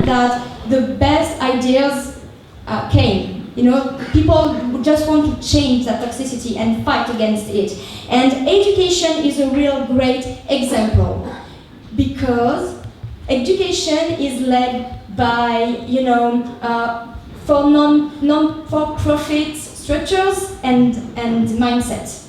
that the best ideas came. You know, people just want to change that toxicity and fight against it. And education is a real great example, because education is led by, you know, for non-for-profit structures and mindsets.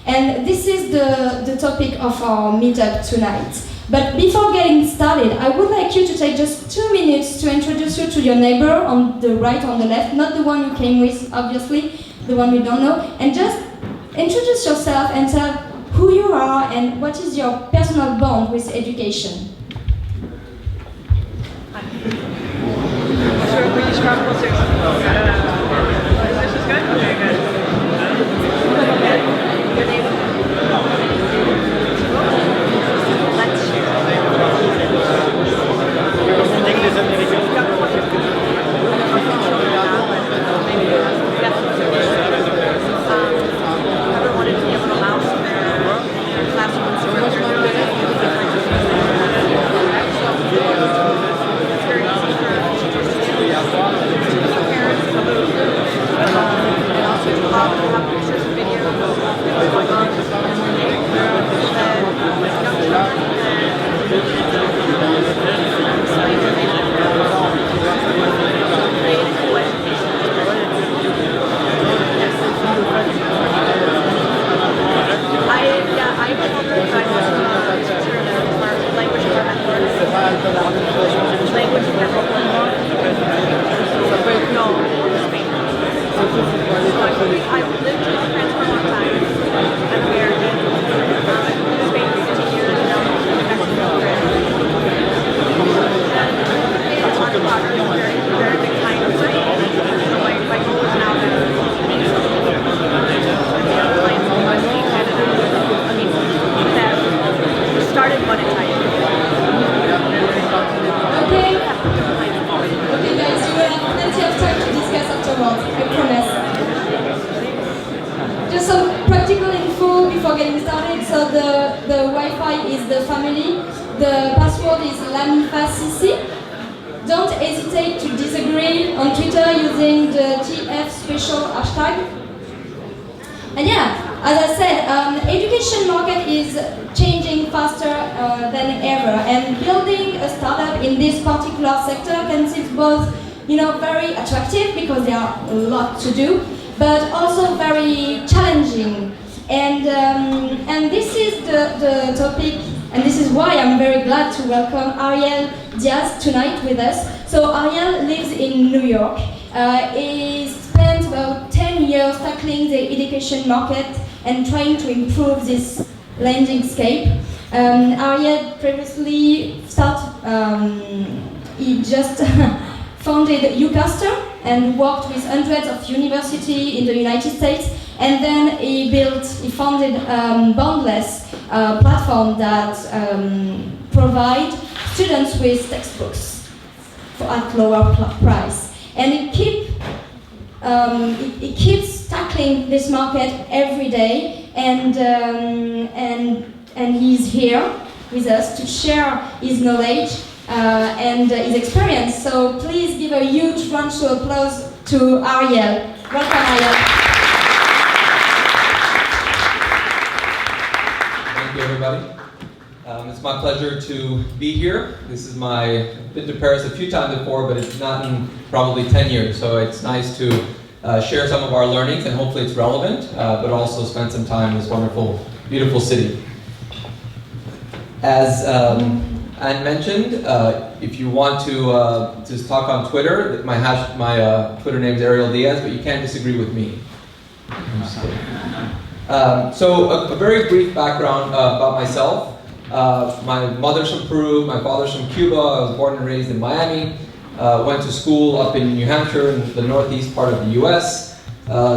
And this is the topic of our meetup tonight. But before getting started, I would like you to take just 2 minutes to introduce you to your neighbor on the right, on the left, not the one you came with, obviously, the one we don't know, and just introduce yourself and tell who you are and what is your personal bond with education. This is good? Very good. Your name? Let's share. Whoever wanted to be able to mouse their classrooms or what they're doing. It's very easy for teachers to meet parents and also to have pictures and videos of what's going on. Explain their vision. Create a cool education. I was wondering if I was teacher in the language department. Language department. No, Spain. So I lived in France for a long time, and we are in Spain for 15 years, and now I'm in Mexico. It's on the pocket, it's very, very big time for me. So my goal is now to make something like USC Canada. I mean, that started one in China. Okay. Okay, guys, you will have plenty of time to discuss afterwards, I promise. Just some practical info before getting started. So the Wi-Fi is the family. The password is LAMIFACC. Don't hesitate to disagree on Twitter using the TF special hashtag. And yeah, as I said, education market is changing faster than ever, and building a startup in this particular sector can seem both, you know, very attractive because there are a lot to do, but also very challenging. And this is the topic, and this is why I'm very glad to welcome Ariel Diaz tonight with us. So Ariel lives in New York. He spent about 10 years tackling the education market and trying to improve this landscape. Ariel previously he just founded UCaster and worked with hundreds of universities in the United States, and then he founded Boundless, a platform that provides students with textbooks at lower price. And it keeps tackling this market every day, and he's here with us to share his knowledge and his experience. So please give a huge round of applause to Ariel. Welcome, Ariel. Thank you, everybody. It's my pleasure to be here. I've been to Paris a few times before, but it's not in probably 10 years. So it's nice to share some of our learnings, and hopefully it's relevant, but also spend some time in this wonderful, beautiful city. As Anne mentioned, if you want to just talk on Twitter, my Twitter name is Ariel Diaz, but you can't disagree with me. So a very brief background about myself. My mother's from Peru, my father's from Cuba. I was born and raised in Miami. Went to school up in New Hampshire, in the northeast part of the US.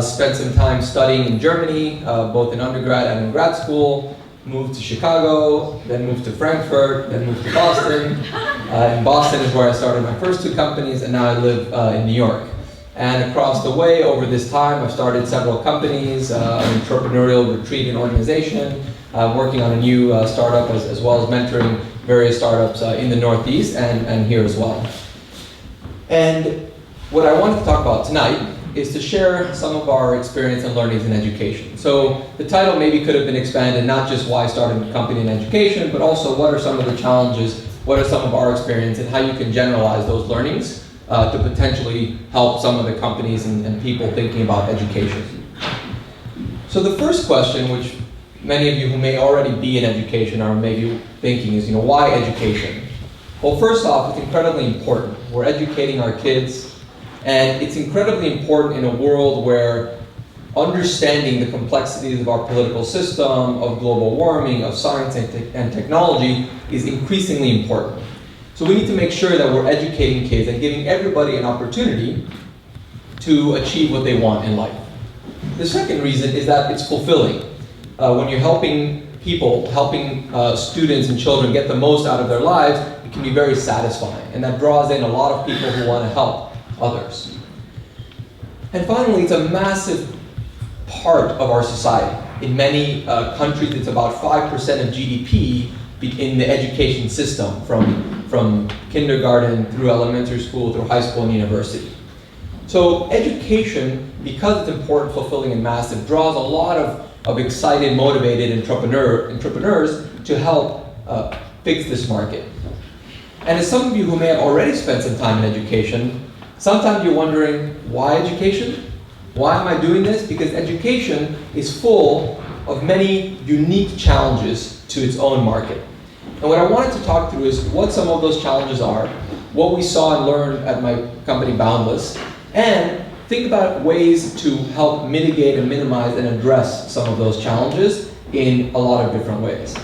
Spent some time studying in Germany, both in undergrad and in grad school. Moved to Chicago, then moved to Frankfurt, then moved to Boston. In Boston is where I started my first two companies, and now I live in New York. And across the way, over this time, I've started several companies, an entrepreneurial retreat and organization, working on a new startup, as well as mentoring various startups in the Northeast and here as well. And what I wanted to talk about tonight is to share some of our experience and learnings in education. So the title maybe could have been expanded, not just why start a company in education, but also what are some of the challenges, what are some of our experience, and how you can generalize those learnings to potentially help some of the companies and people thinking about education. So the first question, which many of you who may already be in education are maybe thinking is, why education? Well, first off, it's incredibly important. We're educating our kids, and it's incredibly important in a world where understanding the complexities of our political system, of global warming, of science and technology is increasingly important. So we need to make sure that we're educating kids and giving everybody an opportunity to achieve what they want in life. The second reason is that it's fulfilling. When you're helping people, helping students and children get the most out of their lives, it can be very satisfying, and that draws in a lot of people who want to help others. And finally, it's a massive part of our society. In many countries, it's about 5% of GDP in the education system, from kindergarten through elementary school, through high school and university. So education, because it's important, fulfilling, and massive, draws a lot of excited, motivated entrepreneurs to help fix this market. And as some of you who may have already spent some time in education, sometimes you're wondering, why education? Why am I doing this? Because education is full of many unique challenges to its own market. And what I wanted to talk through is what some of those challenges are, what we saw and learned at my company Boundless, and think about ways to help mitigate and minimize and address some of those challenges in a lot of different ways.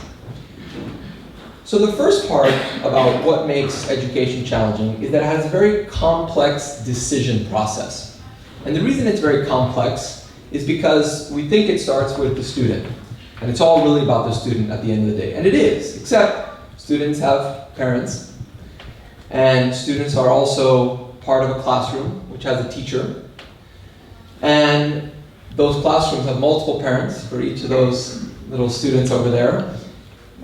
So the first part about what makes education challenging is that it has a very complex decision process. And the reason it's very complex is because we think it starts with the student. And it's all really about the student at the end of the day. And it is, except students have parents. And students are also part of a classroom, which has a teacher. And those classrooms have multiple parents for each of those little students over there.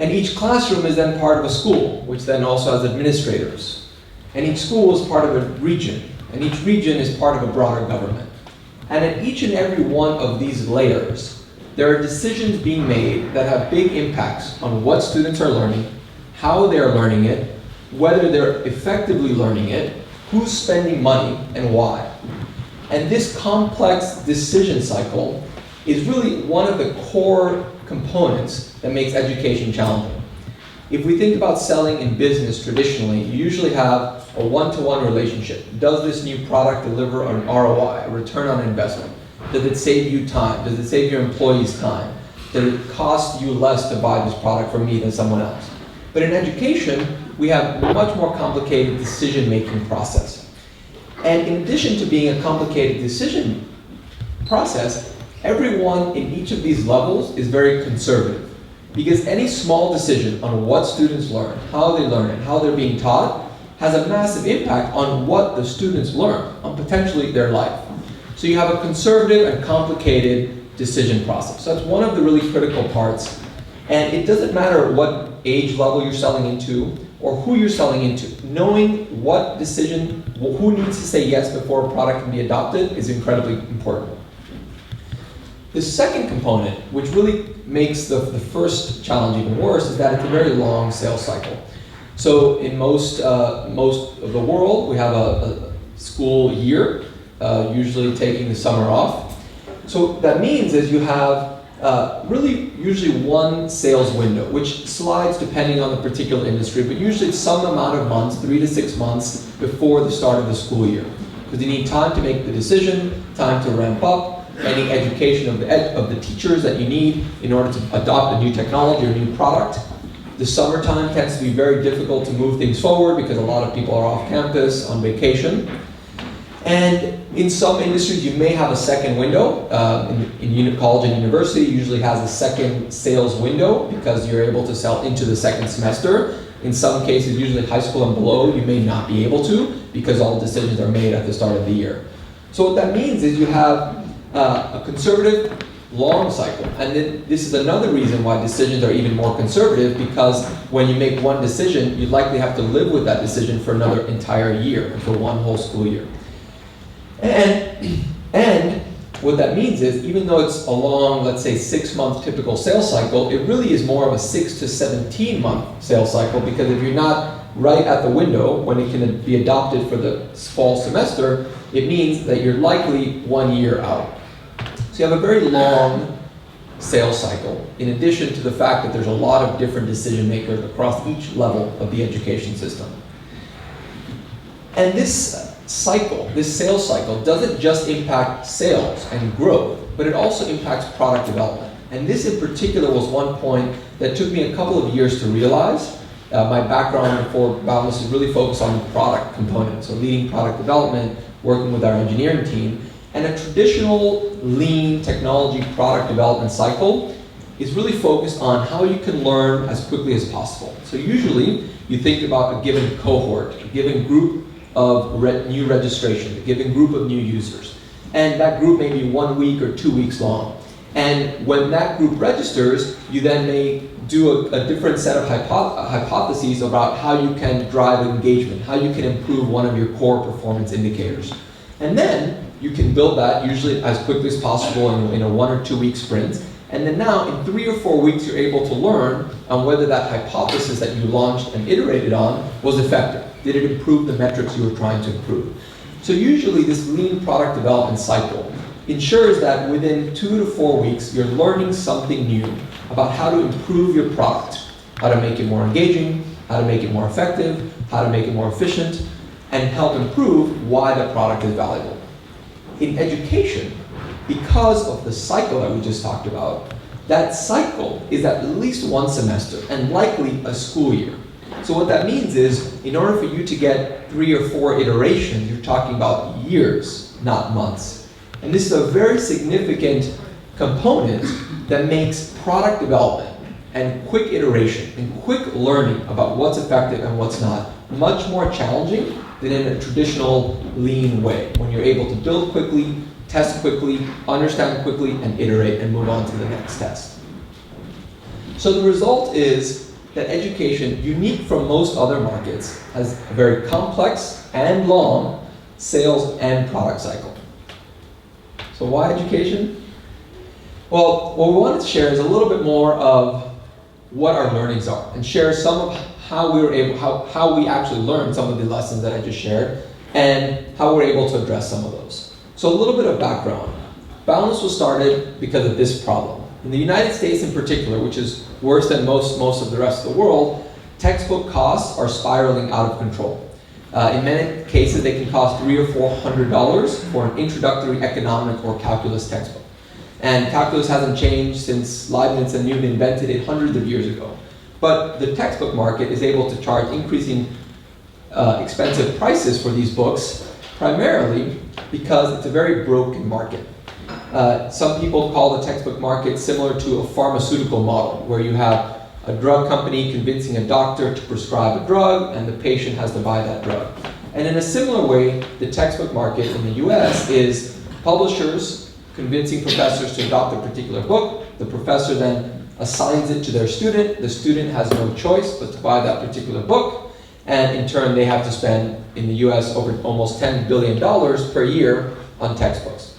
And each classroom is then part of a school, which then also has administrators. And each school is part of a region, and each region is part of a broader government. And at each and every one of these layers, there are decisions being made that have big impacts on what students are learning, how they're learning it, whether they're effectively learning it, who's spending money, and why. And this complex decision cycle is really one of the core components that makes education challenging. If we think about selling in business traditionally, you usually have a one-to-one relationship. Does this new product deliver an ROI, a return on investment? Does it save you time? Does it save your employees time? Does it cost you less to buy this product from me than someone else? But in education, we have a much more complicated decision-making process. And in addition to being a complicated decision process, everyone in each of these levels is very conservative. Because any small decision on what students learn, how they learn it, how they're being taught, has a massive impact on what the students learn, on potentially their life. So you have a conservative and complicated decision process. So that's one of the really critical parts. And it doesn't matter what age level you're selling into or who you're selling into. Knowing what decision, who needs to say yes before a product can be adopted is incredibly important. The second component, which really makes the first challenge even worse, is that it's a very long sales cycle. So in most of the world, we have a school year, usually taking the summer off. So that means is you have really usually one sales window, which slides depending on the particular industry, but usually it's some amount of months, 3 to 6 months before the start of the school year. Because you need time to make the decision, time to ramp up, any education of the teachers that you need in order to adopt a new technology or a new product. The summertime tends to be very difficult to move things forward because a lot of people are off campus on vacation. And in some industries, you may have a second window. In college and university, usually has a second sales window because you're able to sell into the second semester. In some cases, usually high school and below, you may not be able to because all decisions are made at the start of the year. So what that means is you have a conservative long cycle. And then this is another reason why decisions are even more conservative, because when you make one decision, you likely have to live with that decision for another entire year, for one whole school year. And what that means is, even though it's a long, let's say 6-month typical sales cycle, it really is more of a 6 to 17-month sales cycle, because if you're not right at the window when it can be adopted for the fall semester, it means that you're likely 1 year out. So you have a very long sales cycle, in addition to the fact that there's a lot of different decision makers across each level of the education system. And this cycle, this sales cycle, doesn't just impact sales and growth, but it also impacts product development. And this in particular was one point that took me a couple of years to realize. My background before Boundless is really focused on the product component, so leading product development, working with our engineering team. And a traditional lean technology product development cycle is really focused on how you can learn as quickly as possible. So usually you think about a given cohort, a given group of new registration, a given group of new users. And that group may be 1 week or 2 weeks long. And when that group registers, you then may do a different set of hypotheses about how you can drive engagement, how you can improve one of your core performance indicators. And then you can build that usually as quickly as possible in a 1 or 2 week sprint. And then now in 3 or 4 weeks, you're able to learn on whether that hypothesis that you launched and iterated on was effective. Did it improve the metrics you were trying to improve? So usually this lean product development cycle ensures that within 2 to 4 weeks, you're learning something new about how to improve your product, how to make it more engaging, how to make it more effective, how to make it more efficient, and help improve why the product is valuable. In education, because of the cycle that we just talked about, that cycle is at least 1 semester and likely a school year. So what that means is, in order for you to get 3 or 4 iterations, you're talking about years, not months. And this is a very significant component that makes product development and quick iteration and quick learning about what's effective and what's not much more challenging than in a traditional lean way, when you're able to build quickly, test quickly, understand quickly, and iterate and move on to the next test. So the result is that education, unique from most other markets, has a very complex and long sales and product cycle. So why education? Well, what we wanted to share is a little bit more of what our learnings are, and share some of how we were able, how we actually learned some of the lessons that I just shared, and how we're able to address some of those. So a little bit of background. Boundless was started because of this problem. In the United States in particular, which is worse than most of the rest of the world, textbook costs are spiraling out of control. In many cases, they can cost $300 or $400 for an introductory economic or calculus textbook. And calculus hasn't changed since Leibniz and Newton invented it hundreds of years ago. But the textbook market is able to charge increasing expensive prices for these books, primarily because it's a very broken market. Some people call the textbook market similar to a pharmaceutical model, where you have a drug company convincing a doctor to prescribe a drug, and the patient has to buy that drug. And in a similar way, the textbook market in the US is publishers convincing professors to adopt a particular book. The professor then assigns it to their student. The student has no choice but to buy that particular book. And in turn, they have to spend, in the US, over almost $10 billion per year on textbooks.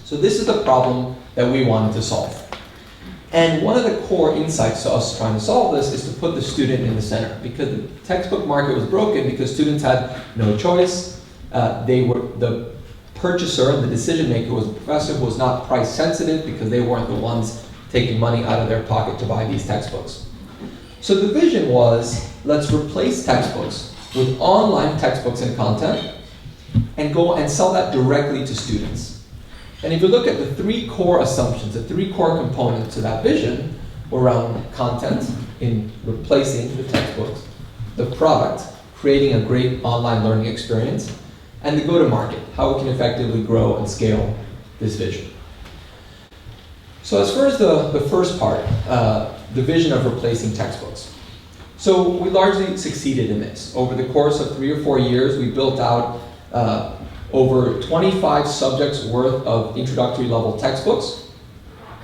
So this is the problem that we wanted to solve. And one of the core insights to us trying to solve this is to put the student in the center, because the textbook market was broken because students had no choice. The purchaser and the decision maker was the professor, who was not price sensitive because they weren't the ones taking money out of their pocket to buy these textbooks. So the vision was, let's replace textbooks with online textbooks and content, and go and sell that directly to students. And if you look at the 3 core assumptions, the 3 core components to that vision were around content, in replacing the textbooks, the product, creating a great online learning experience, and the go-to-market, how we can effectively grow and scale this vision. So as far as the first part, the vision of replacing textbooks. So we largely succeeded in this. Over the course of 3 or 4 years, we built out over 25 subjects worth of introductory level textbooks.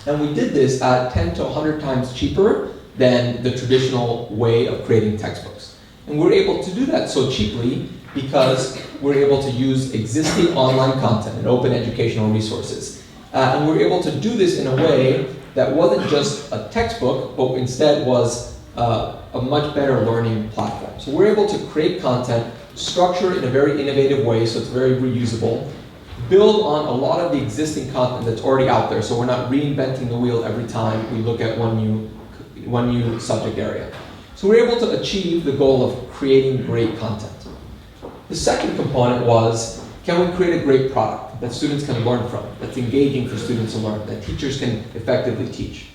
And we did this at 10 to 100 times cheaper than the traditional way of creating textbooks. And we're able to do that so cheaply because we're able to use existing online content and open educational resources. And we're able to do this in a way that wasn't just a textbook, but instead was a much better learning platform. So we're able to create content, structure it in a very innovative way so it's very reusable, build on a lot of the existing content that's already out there, so we're not reinventing the wheel every time we look at one new subject area. So we're able to achieve the goal of creating great content. The second component was, can we create a great product that students can learn from, that's engaging for students to learn, that teachers can effectively teach?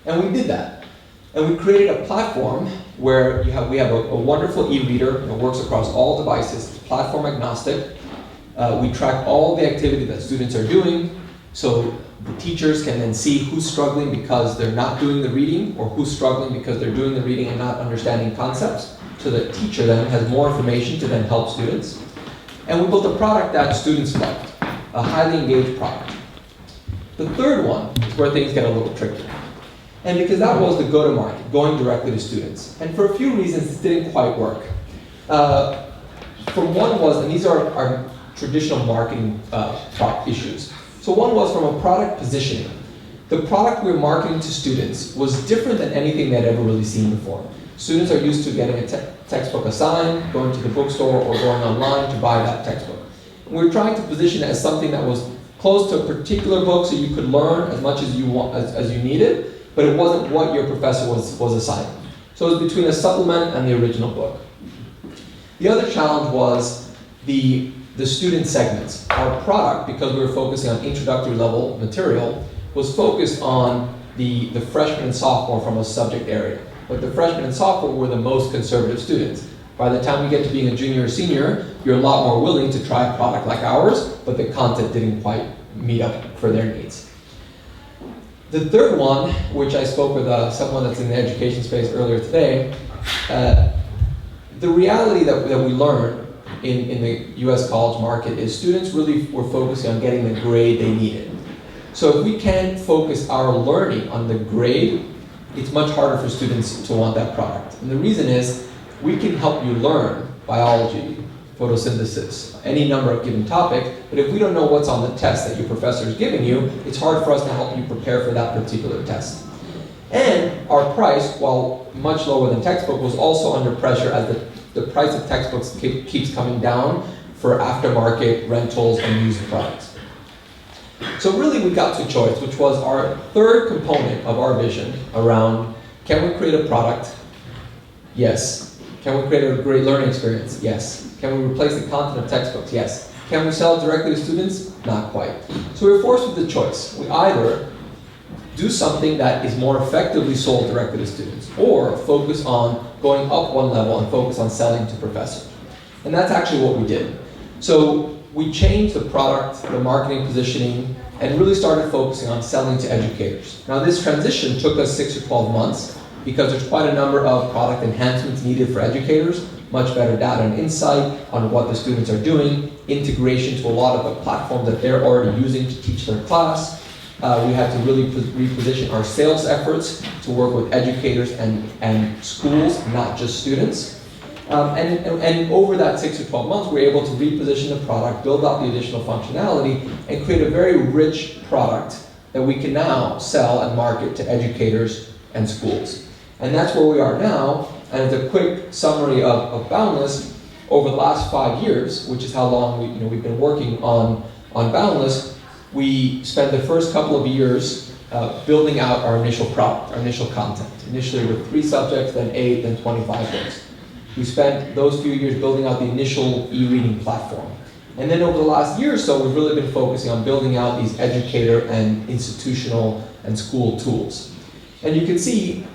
And we did that. And we created a platform where we have a wonderful e-reader that works across all devices. It's platform agnostic. We track all the activity that students are doing, so the teachers can then see who's struggling because they're not doing the reading, or who's struggling because they're doing the reading and not understanding concepts. So the teacher then has more information to then help students. And we built a product that students loved, a highly engaged product. The third one is where things get a little tricky. And because that was the go-to-market, going directly to students. And for a few reasons, this didn't quite work. For one was, and these are our traditional marketing issues. So one was from a product positioning. The product we were marketing to students was different than anything they'd ever really seen before. Students are used to getting a textbook assigned, going to the bookstore, or going online to buy that textbook. And we were trying to position it as something that was close to a particular book so you could learn as much as you want, as you needed, but it wasn't what your professor was assigning. So it was between a supplement and the original book. The other challenge was the student segments. Our product, because we were focusing on introductory level material, was focused on the freshman and sophomore from a subject area. But the freshmen and sophomore were the most conservative students. By the time you get to being a junior or senior, you're a lot more willing to try a product like ours, but the content didn't quite meet up for their needs. The third one, which I spoke with someone that's in the education space earlier today, the reality that we learned in the US college market is students really were focusing on getting the grade they needed. So if we can't focus our learning on the grade, it's much harder for students to want that product. And the reason is, we can help you learn biology, photosynthesis, any number of given topics, but if we don't know what's on the test that your professor is giving you, it's hard for us to help you prepare for that particular test. And our price, while much lower than textbook, was also under pressure as the price of textbooks keeps coming down for aftermarket rentals and used products. So really we got to choice, which was our third component of our vision around, can we create a product? Yes. Can we create a great learning experience? Yes. Can we replace the content of textbooks? Yes. Can we sell it directly to students? Not quite. So we were forced with the choice. We either do something that is more effectively sold directly to students, or focus on going up one level and focus on selling to professors. And that's actually what we did. So we changed the product, the marketing positioning, and really started focusing on selling to educators. Now this transition took us 6 or 12 months because there's quite a number of product enhancements needed for educators, much better data and insight on what the students are doing, integration to a lot of the platforms that they're already using to teach their class. We had to really reposition our sales efforts to work with educators and schools, not just students. And over that 6 or 12 months, we were able to reposition the product, build out the additional functionality, and create a very rich product that we can now sell and market to educators and schools. And that's where we are now. And as a quick summary of Boundless, over the last 5 years, which is how long we've been working on Boundless, we spent the first couple of years building out our initial product, our initial content. Initially with 3 subjects, then 8, then 25 books. We spent those few years building out the initial e-reading platform. And then over the last year or so, we've really been focusing on building out these educator and institutional and school tools. And you can see,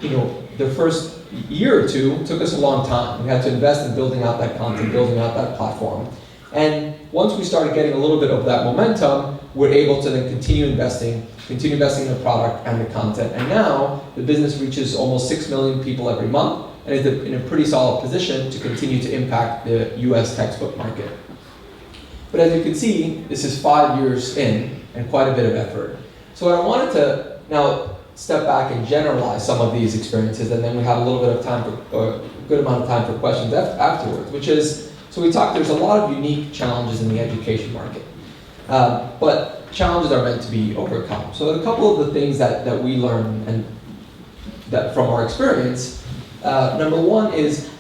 the first year or two took us a long time. We had to invest in building out that content, building out that platform. And once we started getting a little bit of that momentum, we're able to then continue investing in the product and the content. And now the business reaches almost 6 million people every month and is in a pretty solid position to continue to impact the US textbook market. But as you can see, this is 5 years in and quite a bit of effort. So what I wanted to Now, step back and generalize some of these experiences, and then we have a little bit of time for, a good amount of time for questions afterwards, which is, so we talked, there's a lot of unique challenges in the education market. But challenges are meant to be overcome. So a couple of the things that we learn and that from our experience, number one is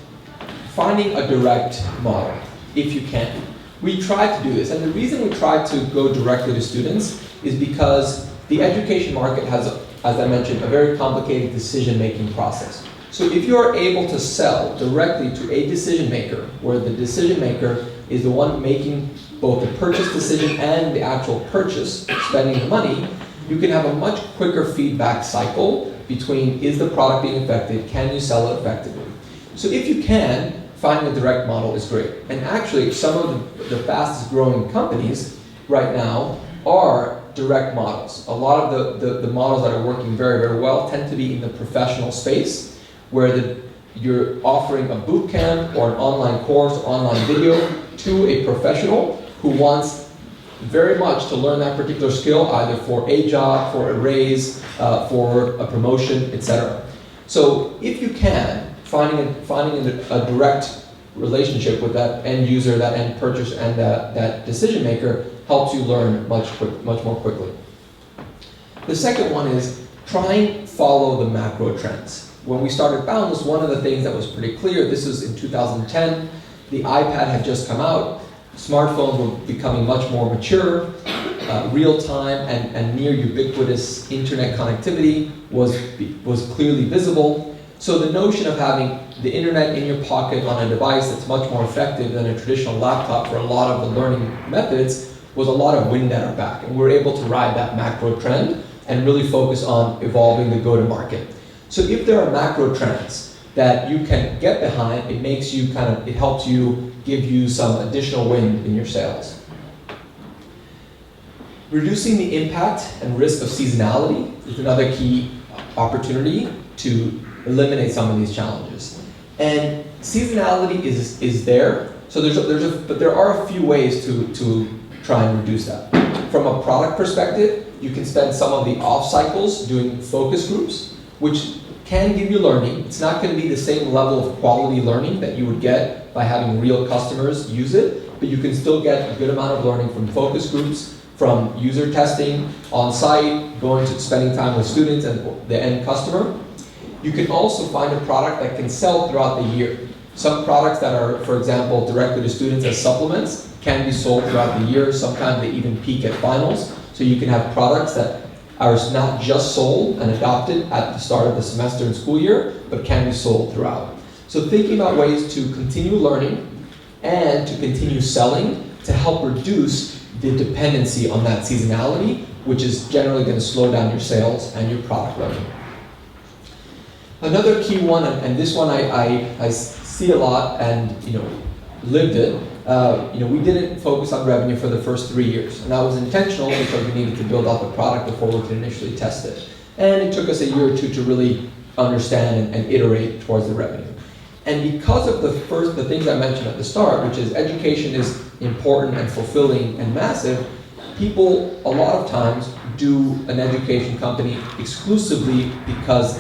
finding a direct model, if you can. We try to do this, and the reason we try to go directly to students is because the education market has, as I mentioned, a very complicated decision-making process. So if you are able to sell directly to a decision maker, where the decision maker is the one making both the purchase decision and the actual purchase, spending the money, you can have a much quicker feedback cycle between, is the product being effective, can you sell it effectively? So if you can, finding a direct model is great. And actually, some of the fastest growing companies right now are direct models. A lot of the models that are working very, very well tend to be in the professional space, where you're offering a boot camp or an online course, online video to a professional who wants very much to learn that particular skill, either for a job, for a raise, for a promotion, etc. So if you can, finding a direct relationship with that end user, that end purchaser, and that decision maker helps you learn much more quickly. The second one is try and follow the macro trends. When we started Boundless, one of the things that was pretty clear, this was in 2010, the iPad had just come out, smartphones were becoming much more mature, real-time and near ubiquitous internet connectivity was clearly visible. So the notion of having the internet in your pocket on a device that's much more effective than a traditional laptop for a lot of the learning methods was a lot of wind at our back. And we were able to ride that macro trend and really focus on evolving the go-to-market. So if there are macro trends that you can get behind, it makes you it helps you, give you some additional wind in your sales. Reducing the impact and risk of seasonality is another key opportunity to eliminate some of these challenges. And seasonality is there, so but there are a few ways to try and reduce that. From a product perspective, you can spend some of the off cycles doing focus groups, which can give you learning. It's not going to be the same level of quality learning that you would get by having real customers use it, but you can still get a good amount of learning from focus groups, from user testing on site, going to spending time with students and the end customer. You can also find a product that can sell throughout the year. Some products that are, for example, directly to students as supplements can be sold throughout the year. Sometimes they even peak at finals. So you can have products that are not just sold and adopted at the start of the semester and school year, but can be sold throughout. So thinking about ways to continue learning and to continue selling to help reduce the dependency on that seasonality, which is generally going to slow down your sales and your product learning. Another key one, and this one I see a lot and lived it, we didn't focus on revenue for the first 3 years. And that was intentional because we needed to build out the product before we could initially test it. And it took us a year or two to really understand and iterate towards the revenue. And because of the things I mentioned at the start, which is education is important and fulfilling and massive, people a lot of times do an education company exclusively because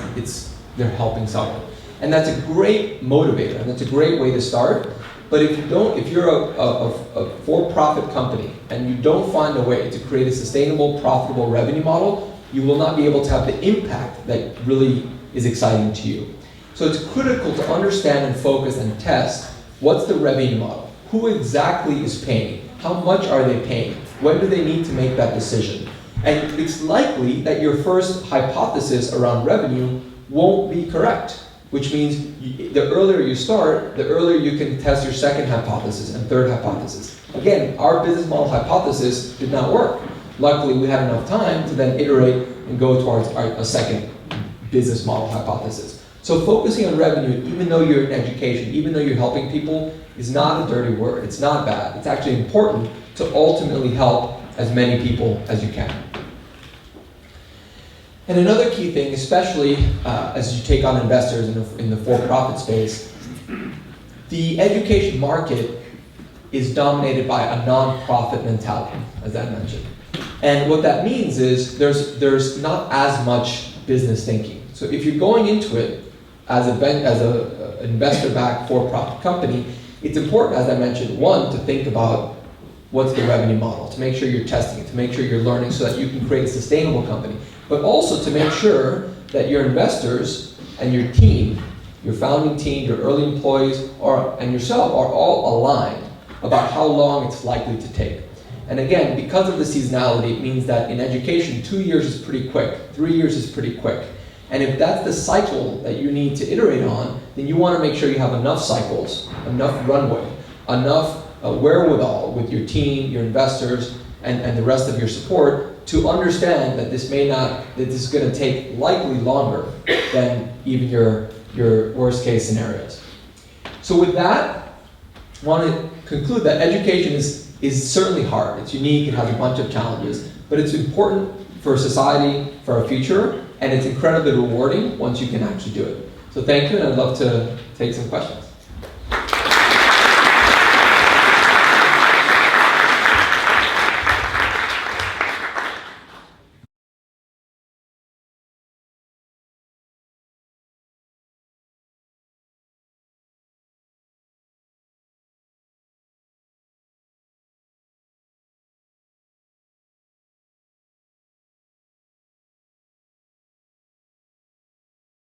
they're helping someone. And that's a great motivator, and that's a great way to start. But if you're a for-profit company and you don't find a way to create a sustainable, profitable revenue model, you will not be able to have the impact that really is exciting to you. So it's critical to understand and focus and test what's the revenue model. Who exactly is paying? How much are they paying? When do they need to make that decision? And it's likely that your first hypothesis around revenue won't be correct, which means the earlier you start, the earlier you can test your second hypothesis and third hypothesis. Again, our business model hypothesis did not work. Luckily, we had enough time to then iterate and go towards a second business model hypothesis. So focusing on revenue, even though you're in education, even though you're helping people, is not a dirty word. It's not bad. It's actually important to ultimately help as many people as you can. And another key thing, especially as you take on investors in the for-profit space, the education market is dominated by a non-profit mentality, as I mentioned. And what that means is there's not as much business thinking. So if you're going into it as a investor-backed for-profit company, it's important, as I mentioned, one, to think about what's the revenue model, to make sure you're testing it, to make sure you're learning so that you can create a sustainable company, but also to make sure that your investors and your team, your founding team, your early employees, and yourself are all aligned about how long it's likely to take. And again, because of the seasonality, it means that in education, 2 years is pretty quick, 3 years is pretty quick. And if that's the cycle that you need to iterate on, then you want to make sure you have enough cycles, enough runway, enough wherewithal with your team, your investors, and the rest of your support to understand that this is going to take likely longer than even your worst case scenarios. So with that, I want to conclude that education is certainly hard. It's unique, it has a bunch of challenges, but it's important for society, for our future, and it's incredibly rewarding once you can actually do it. So thank you, and I'd love to take some questions.